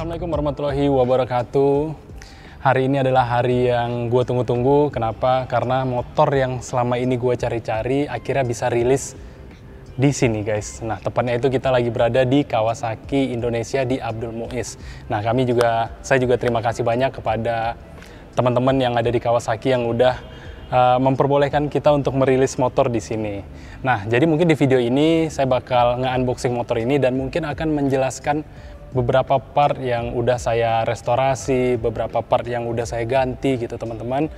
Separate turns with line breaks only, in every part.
Assalamualaikum warahmatullahi wabarakatuh. Hari ini adalah hari yang gue tunggu-tunggu. Kenapa? Karena motor yang selama ini gue cari-cari akhirnya bisa rilis di sini, guys. Nah, tepatnya itu kita lagi berada di Kawasaki Indonesia di Abdul Muiz. Nah, saya juga terima kasih banyak kepada teman-teman yang ada di Kawasaki yang udah memperbolehkan kita untuk merilis motor di sini. Nah, jadi mungkin di video ini saya bakal nge-unboxing motor ini dan mungkin akan menjelaskan beberapa part yang udah saya restorasi, beberapa part yang udah saya ganti gitu, teman-teman.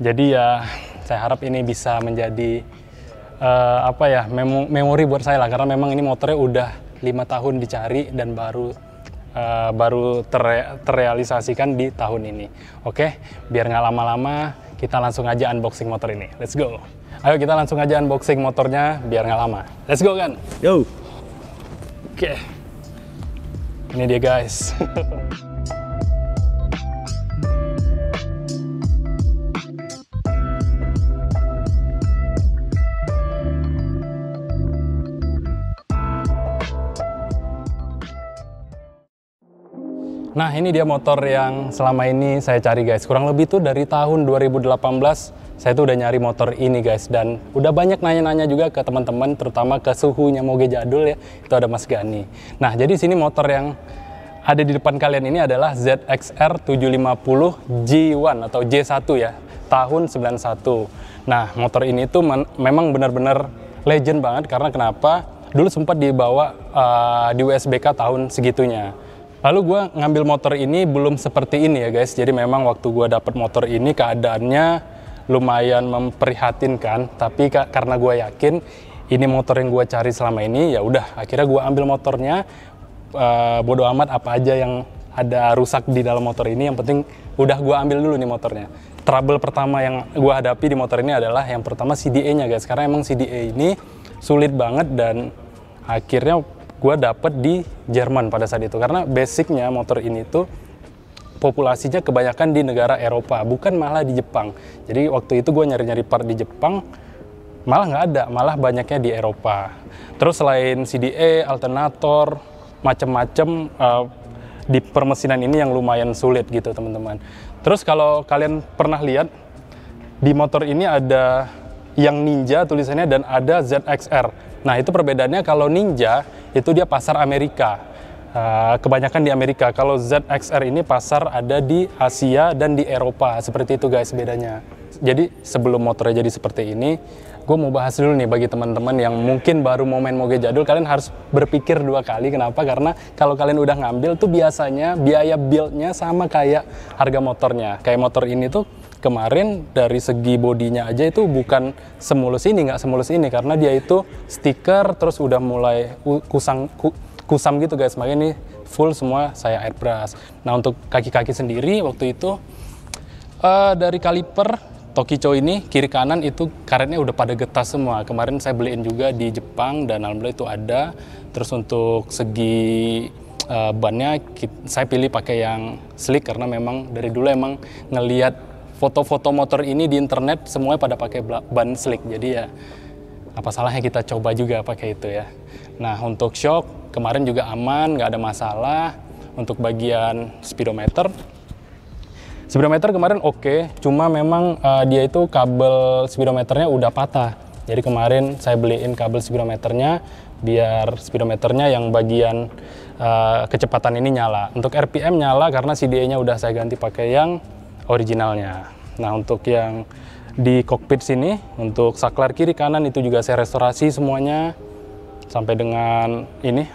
Jadi ya, saya harap ini bisa menjadi memori buat saya lah, karena memang ini motornya udah 5 tahun dicari dan baru terrealisasikan di tahun ini. Oke, biar nggak lama-lama, kita langsung aja unboxing motor ini. Let's go. Ayo kita langsung aja unboxing motornya biar nggak lama. Let's go kan? Yo. Oke. Ini dia, guys. Nah, ini dia motor yang selama ini saya cari, guys. Kurang lebih tuh dari tahun 2018 saya tuh udah nyari motor ini, guys. Dan udah banyak nanya-nanya juga ke teman-teman, terutama ke suhunya Moge Jadul ya. Itu ada Mas Gani. Nah, jadi sini motor yang ada di depan kalian ini adalah ZXR 750 G1 atau J1 ya, tahun 91. Nah, motor ini tuh memang benar-benar legend banget, karena kenapa? Dulu sempat dibawa di WSBK tahun segitunya. Lalu gue ngambil motor ini belum seperti ini ya, guys. Jadi memang waktu gue dapet motor ini keadaannya lumayan memprihatinkan. Tapi karena gue yakin ini motor yang gue cari selama ini, ya udah akhirnya gue ambil motornya. Bodo amat apa aja yang ada rusak di dalam motor ini. Yang penting udah gue ambil dulu nih motornya. Trouble pertama yang gue hadapi di motor ini adalah yang pertama CDA-nya, guys. Karena emang CDA ini sulit banget dan akhirnya gue dapet di Jerman pada saat itu, karena basicnya motor ini tuh populasinya kebanyakan di negara Eropa, bukan malah di Jepang. Jadi waktu itu gue nyari-nyari part di Jepang, malah nggak ada, malah banyaknya di Eropa. Terus selain CDA, alternator, macem-macem di permesinan ini yang lumayan sulit gitu, teman-teman. Terus kalau kalian pernah lihat, di motor ini ada yang Ninja tulisannya dan ada ZXR. Nah, itu perbedaannya. Kalau Ninja itu dia pasar Amerika, kebanyakan di Amerika. Kalau ZXR ini pasar ada di Asia dan di Eropa. Seperti itu, guys, bedanya. Jadi sebelum motornya jadi seperti ini, gue mau bahas dulu nih bagi teman-teman yang mungkin baru mau main Moge Jadul. Kalian harus berpikir 2 kali. Kenapa? Karena kalau kalian udah ngambil tuh biasanya biaya build-nya sama kayak harga motornya. Kayak motor ini tuh kemarin dari segi bodinya aja itu bukan semulus ini, nggak semulus ini, karena dia itu stiker terus udah mulai kusam gitu, guys. Makanya ini full semua saya airbrush. Nah, untuk kaki-kaki sendiri waktu itu dari kaliper Tokico ini kiri kanan itu karetnya udah pada getas semua. Kemarin saya beliin juga di Jepang dan alhamdulillah itu ada. Terus untuk segi bannya saya pilih pakai yang slick, karena memang dari dulu emang ngelihat foto-foto motor ini di internet semuanya pada pakai ban slick, jadi ya apa salahnya kita coba juga pakai itu ya. Nah, untuk shock kemarin juga aman, nggak ada masalah. Untuk bagian speedometer kemarin oke, cuma memang dia itu kabel speedometernya udah patah. Jadi kemarin saya beliin kabel speedometernya biar speedometernya yang bagian kecepatan ini nyala. Untuk RPM nyala karena CDA-nya udah saya ganti pakai yang originalnya. Nah, untuk yang di kokpit sini, untuk saklar kiri kanan itu juga saya restorasi semuanya. Sampai dengan ini,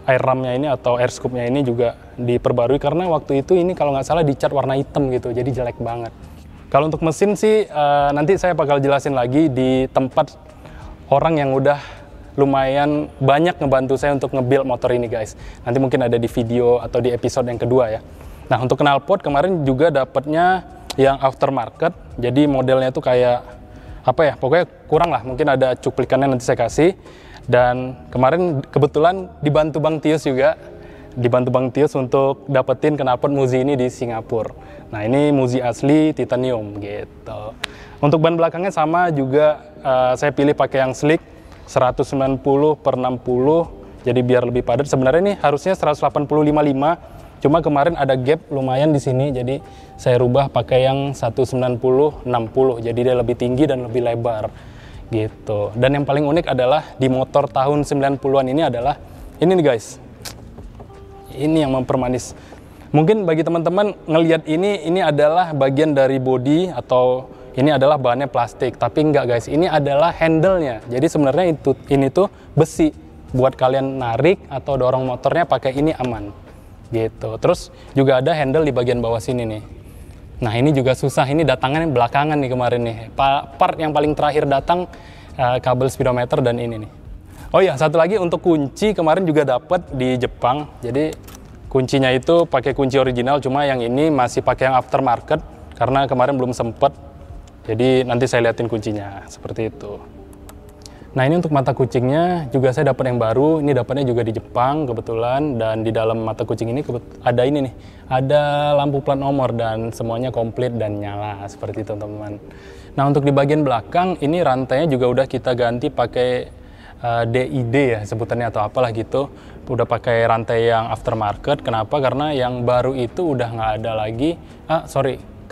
air ramnya ini atau air scoopnya ini juga diperbarui, karena waktu itu ini kalau nggak salah dicat warna hitam gitu, jadi jelek banget. Kalau untuk mesin sih, nanti saya bakal jelasin lagi di tempat orang yang udah lumayan banyak ngebantu saya untuk nge-build motor ini, guys. Nanti mungkin ada di video atau di episode yang kedua ya. Nah, untuk knalpot kemarin juga dapatnya yang aftermarket. Jadi modelnya itu kayak pokoknya kurang lah. Mungkin ada cuplikannya nanti saya kasih. Dan kemarin kebetulan dibantu Bang Tius juga. Dibantu Bang Tius untuk dapetin knalpot Muzi ini di Singapura. Nah, ini Muzi asli titanium gitu. Untuk ban belakangnya sama juga, saya pilih pakai yang slick 190/60 jadi biar lebih padat. Sebenarnya ini harusnya 185/5, cuma kemarin ada gap lumayan di sini, jadi saya rubah pakai yang 190/60, jadi dia lebih tinggi dan lebih lebar gitu. Dan yang paling unik adalah di motor tahun 90-an ini adalah ini nih guys, ini yang mempermanis. Mungkin bagi teman-teman ngelihat ini adalah bagian dari bodi atau ini adalah bahannya plastik, tapi enggak guys, ini adalah handle-nya. Jadi sebenarnya ini tuh besi, buat kalian narik atau dorong motornya pakai ini aman gitu. Terus juga ada handle di bagian bawah sini nih. Nah ini juga susah, ini datangannya belakangan nih kemarin nih. Part yang paling terakhir datang kabel speedometer dan ini nih. Oh iya, satu lagi untuk kunci kemarin juga dapat di Jepang. Jadi kuncinya itu pakai kunci original, cuma yang ini masih pakai yang aftermarket karena kemarin belum sempet. Jadi nanti saya liatin kuncinya seperti itu. Nah ini untuk mata kucingnya juga saya dapat yang baru. Ini dapatnya juga di Jepang kebetulan, dan di dalam mata kucing ini ada ini nih, ada lampu plat nomor dan semuanya komplit dan nyala seperti itu teman-teman. Nah untuk di bagian belakang ini rantainya juga udah kita ganti pakai DID ya sebutannya atau apalah gitu. Udah pakai rantai yang aftermarket. Kenapa? Karena yang baru itu udah nggak ada lagi.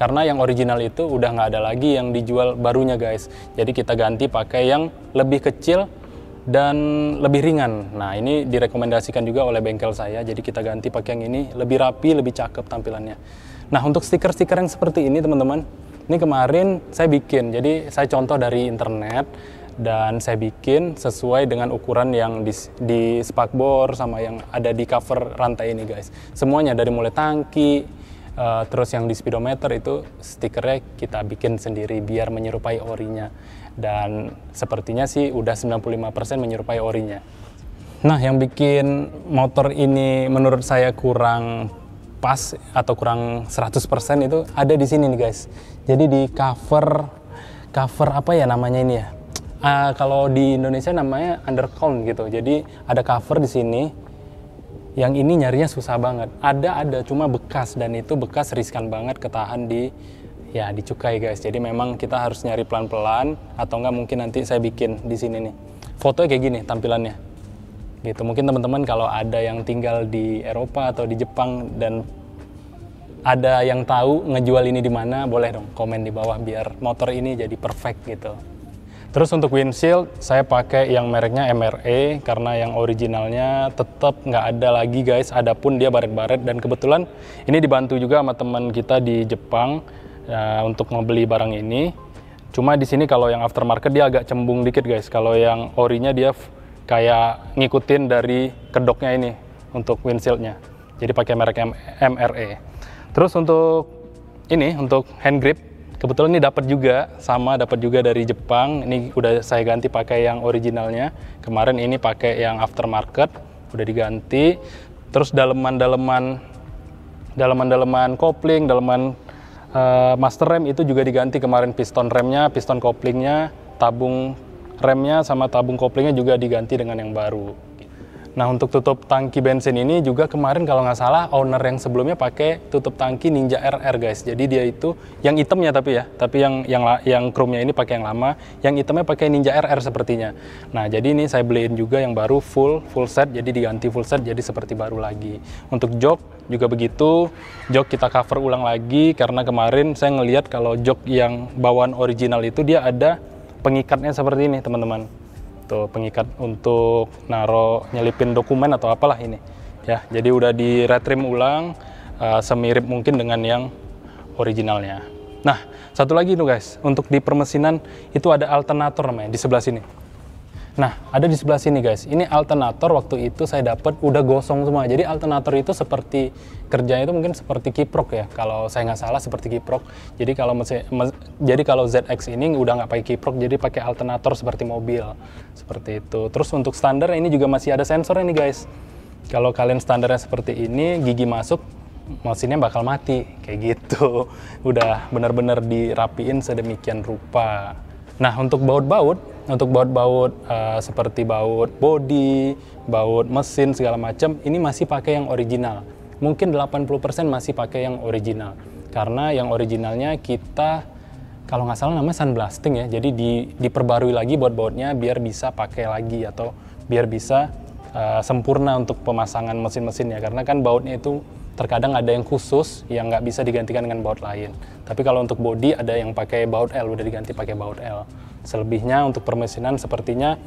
Karena yang original itu udah nggak ada lagi yang dijual barunya guys. Jadi kita ganti pakai yang lebih kecil dan lebih ringan. Nah ini direkomendasikan juga oleh bengkel saya. Jadi kita ganti pakai yang ini, lebih rapi, lebih cakep tampilannya. Nah untuk stiker-stiker yang seperti ini teman-teman, ini kemarin saya bikin. Jadi saya contoh dari internet dan saya bikin sesuai dengan ukuran yang di spakbor sama yang ada di cover rantai ini guys. Semuanya dari mulai tangki, terus yang di speedometer itu stikernya kita bikin sendiri biar menyerupai orinya, dan sepertinya sih udah 95% menyerupai orinya. Nah yang bikin motor ini menurut saya kurang pas atau kurang 100% itu ada di sini nih guys. Jadi di cover apa ya namanya ini ya, kalau di Indonesia namanya undercount gitu. Jadi ada cover di sini. Yang ini nyarinya susah banget. Ada cuma bekas, dan itu bekas riskan banget ketahan di cukai guys. Jadi memang kita harus nyari pelan-pelan, atau enggak mungkin nanti saya bikin di sini nih. Fotonya kayak gini tampilannya. Gitu. Mungkin teman-teman kalau ada yang tinggal di Eropa atau di Jepang dan ada yang tahu ngejual ini di mana, boleh dong komen di bawah biar motor ini jadi perfect gitu. Terus untuk windshield saya pakai yang mereknya MRE karena yang originalnya tetap nggak ada lagi guys, adapun dia baret-baret, dan kebetulan ini dibantu juga sama teman kita di Jepang untuk membeli barang ini. Cuma di sini kalau yang aftermarket dia agak cembung dikit guys, kalau yang orinya dia kayak ngikutin dari kedoknya ini untuk windshieldnya, jadi pakai merek MRE. Terus untuk ini, untuk hand grip, kebetulan ini dapat juga dari Jepang. Ini udah saya ganti pakai yang originalnya. Kemarin ini pakai yang aftermarket, udah diganti. Terus daleman kopling, daleman master rem itu juga diganti kemarin. Piston remnya, piston koplingnya, tabung remnya sama tabung koplingnya juga diganti dengan yang baru. Nah untuk tutup tangki bensin ini juga kemarin kalau nggak salah owner yang sebelumnya pakai tutup tangki Ninja RR guys. Jadi dia itu yang hitamnya tapi yang chrome-nya ini pakai yang lama, yang hitamnya pakai Ninja RR sepertinya. Nah jadi ini saya beliin juga yang baru full set, jadi diganti full set jadi seperti baru lagi. Untuk jok juga begitu, jok kita cover ulang lagi karena kemarin saya ngelihat kalau jok yang bawaan original itu dia ada pengikatnya seperti ini teman-teman. Tuh, pengikat untuk nyelipin dokumen atau apalah ini ya. Jadi udah di retrim ulang semirip mungkin dengan yang originalnya. Nah satu lagi tuh guys, untuk di permesinan itu ada alternator namanya di sebelah sini. Nah ada di sebelah sini guys, ini alternator waktu itu saya dapat udah gosong semua. Jadi alternator itu seperti kerjanya itu mungkin seperti kiprok ya, kalau saya nggak salah seperti kiprok. Jadi kalau ZX ini udah nggak pakai kiprok, jadi pakai alternator seperti mobil seperti itu. Terus untuk standar ini juga masih ada sensornya nih guys. Kalau kalian standarnya seperti ini, gigi masuk mesinnya bakal mati kayak gitu. Udah benar-benar dirapiin sedemikian rupa. Nah untuk baut-baut seperti baut bodi, baut mesin segala macam ini masih pakai yang original. Mungkin 80% masih pakai yang original. Karena yang originalnya kita kalau nggak salah namanya sandblasting ya. Jadi diperbarui lagi baut-bautnya biar bisa pakai lagi atau biar bisa sempurna untuk pemasangan mesin-mesinnya, karena kan bautnya itu terkadang ada yang khusus yang nggak bisa digantikan dengan baut lain. Tapi kalau untuk bodi ada yang pakai baut L, udah diganti pakai baut L. Selebihnya untuk permesinan sepertinya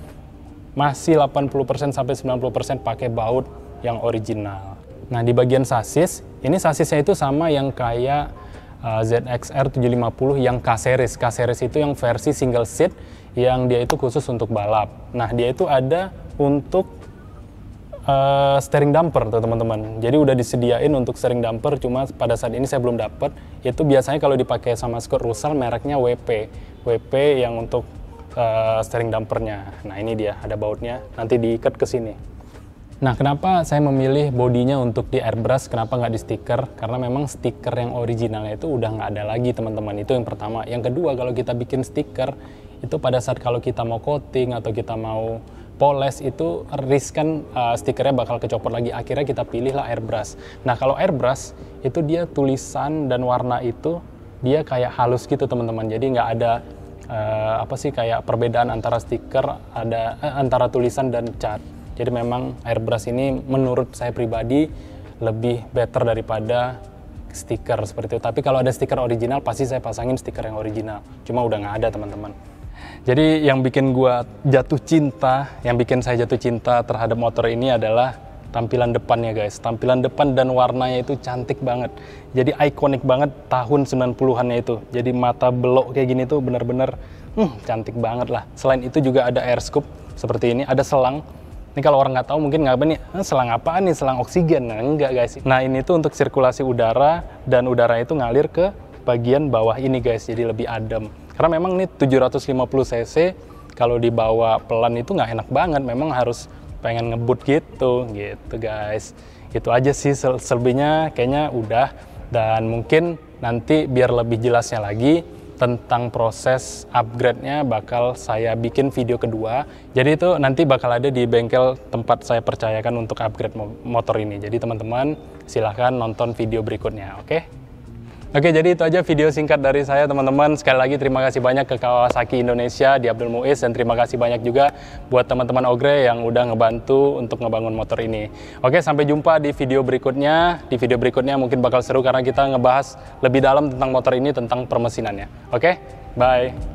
masih 80% sampai 90% pakai baut yang original. Nah, di bagian sasis, ini sasisnya itu sama yang kayak ZXR 750 yang K-Series. K-Series itu yang versi single seat yang dia itu khusus untuk balap. Nah, dia itu ada untuk steering damper tuh teman-teman. Jadi udah disediain untuk steering damper, cuma pada saat ini saya belum dapat. Itu biasanya kalau dipakai sama Scott Russell mereknya WP. WP yang untuk steering dampernya. Nah, ini dia ada bautnya, nanti diikat ke sini. Nah, kenapa saya memilih bodinya untuk di airbrush, kenapa nggak di stiker? Karena memang stiker yang originalnya itu udah nggak ada lagi teman-teman. Itu yang pertama. Yang kedua, kalau kita bikin stiker, itu pada saat kalau kita mau coating atau kita mau poles itu riskan stikernya bakal kecopot lagi. Akhirnya kita pilihlah airbrush. Nah, kalau airbrush itu dia tulisan dan warna itu dia kayak halus gitu teman-teman. Jadi nggak ada kayak perbedaan antara stiker antara tulisan dan cat. Jadi memang airbrush ini menurut saya pribadi lebih better daripada stiker seperti itu. Tapi kalau ada stiker original pasti saya pasangin stiker yang original. Cuma udah nggak ada teman-teman. Jadi yang bikin gua jatuh cinta, yang bikin saya jatuh cinta terhadap motor ini adalah tampilan depannya guys. Tampilan depan dan warnanya itu cantik banget. Jadi ikonik banget tahun 90-annya itu. Jadi mata belok kayak gini tuh bener-bener cantik banget lah. Selain itu juga ada air scoop seperti ini, ada selang. Ini kalau orang nggak tahu mungkin nggak nih, selang apaan nih, selang oksigen. Nah, enggak guys. Nah, ini tuh untuk sirkulasi udara dan udara itu ngalir ke bagian bawah ini guys, jadi lebih adem. Karena memang ini 750 cc, kalau dibawa pelan itu nggak enak banget, memang harus pengen ngebut gitu guys. Itu aja sih, selebihnya kayaknya udah. Dan mungkin nanti biar lebih jelasnya lagi tentang proses upgrade-nya bakal saya bikin video kedua. Jadi itu nanti bakal ada di bengkel tempat saya percayakan untuk upgrade motor ini. Jadi teman-teman silahkan nonton video berikutnya, oke? Oke, jadi itu aja video singkat dari saya teman-teman. Sekali lagi terima kasih banyak ke Kawasaki Indonesia di Abdul Muiz, dan terima kasih banyak juga buat teman-teman Ogre yang udah ngebantu untuk ngebangun motor ini. Oke, sampai jumpa di video berikutnya. Di video berikutnya mungkin bakal seru karena kita ngebahas lebih dalam tentang motor ini, tentang permesinannya. Oke, bye.